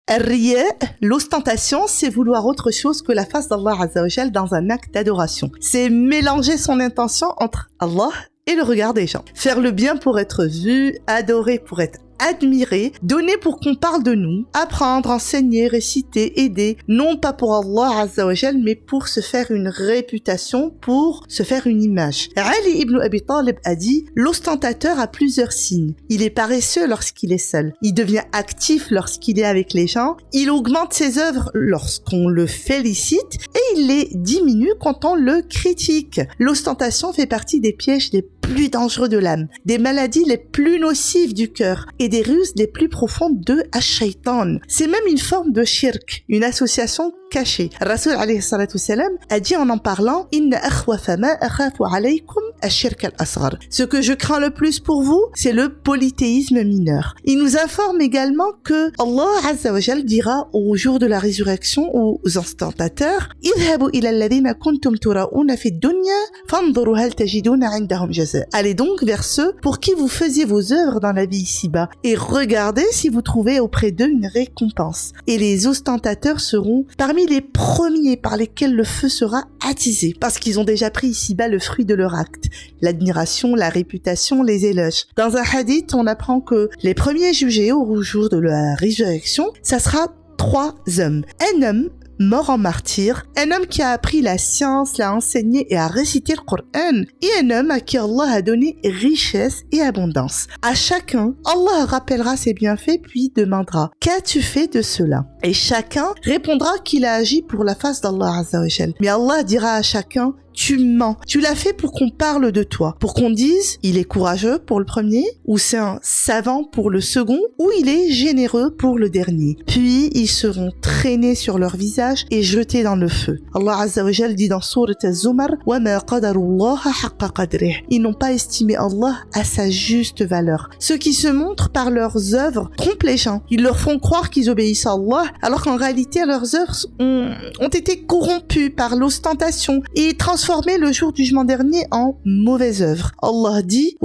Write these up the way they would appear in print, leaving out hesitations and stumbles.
Ar-riya, l'ostentation, c'est vouloir autre chose que la face d'Allah Azza wa Jal dans un acte d'adoration. C'est mélanger son intention entre Allah et le regard des gens. Faire le bien pour être vu, adorer pour être admirer, donner pour qu'on parle de nous, apprendre, enseigner, réciter, aider, non pas pour Allah Azza wa Jal, mais pour se faire une réputation, pour se faire une image. Ali ibn Abi Talib a dit, l'ostentateur a plusieurs signes. Il est paresseux lorsqu'il est seul. Il devient actif lorsqu'il est avec les gens. Il augmente ses œuvres lorsqu'on le félicite et il les diminue quand on le critique. L'ostentation fait partie des pièges les plus dangereux de l'âme, des maladies les plus nocives du cœur et des ruses les plus profondes de Ash-Shaytan. C'est même une forme de shirk, une association cachée. Rasul alayhi salatu salam a dit en parlant, Inna akhwafa ma akhafu alaykum ash-shirk al-asghar. Ce que je crains le plus pour vous, c'est le polythéisme mineur. Il nous informe également que Allah Azza wa Jal dira au jour de la résurrection aux ostentateurs, Idhabu ila alladhina kuntum tura'una fi dunya fanzuru hal tajiduna 'indahum jaza. Allez donc vers ceux pour qui vous faisiez vos œuvres dans la vie ici-bas et regardez si vous trouvez auprès d'eux une récompense. Et les ostentateurs seront parmi les premiers par lesquels le feu sera attisé parce qu'ils ont déjà pris ici-bas le fruit de leur acte, l'admiration, la réputation, les éloges. Dans un hadith, on apprend que les premiers jugés au jour de la résurrection, ça sera 3 hommes. Un homme mort en martyr, un homme qui a appris la science, l'a enseigné et a récité le Coran, et un homme à qui Allah a donné richesse et abondance. À chacun, Allah rappellera ses bienfaits puis demandera « Qu'as-tu fait de cela ?» Et chacun répondra qu'il a agi pour la face d'Allah Azza wa Jal. Mais Allah dira à chacun « Tu mens. Tu l'as fait pour qu'on parle de toi. Pour qu'on dise, il est courageux pour le premier, ou c'est un savant pour le second, ou il est généreux pour le dernier. Puis, ils seront traînés sur leur visage et jetés dans le feu. Allah Azza wa Jal dit dans Sourate Az-Zumar, وَمَا قَدَرُ اللَّهَ حَقَّ قَدْرِهِ. Ils n'ont pas estimé Allah à sa juste valeur. Ceux qui se montrent par leurs œuvres trompent les gens. Ils leur font croire qu'ils obéissent à Allah, alors qu'en réalité, leurs œuvres ont été corrompues par l'ostentation et transformées le jour du jugement dernier en mauvaises œuvres. Allah dit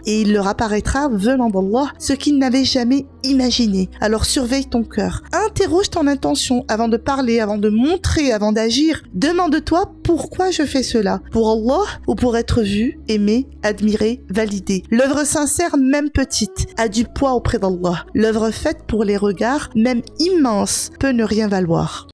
et il leur apparaîtra venant d'Allah ce qu'ils n'avaient jamais imaginé. Alors surveille ton cœur. Interroge ton intention avant de parler, avant de montrer, avant d'agir. Demande-toi pourquoi je fais cela. Pour Allah ou pour être vu, aimé, admiré, validé. L'œuvre sincère, même petite, a du poids auprès d'Allah. L'œuvre faite pour les regards, même immense, peut ne rien valoir.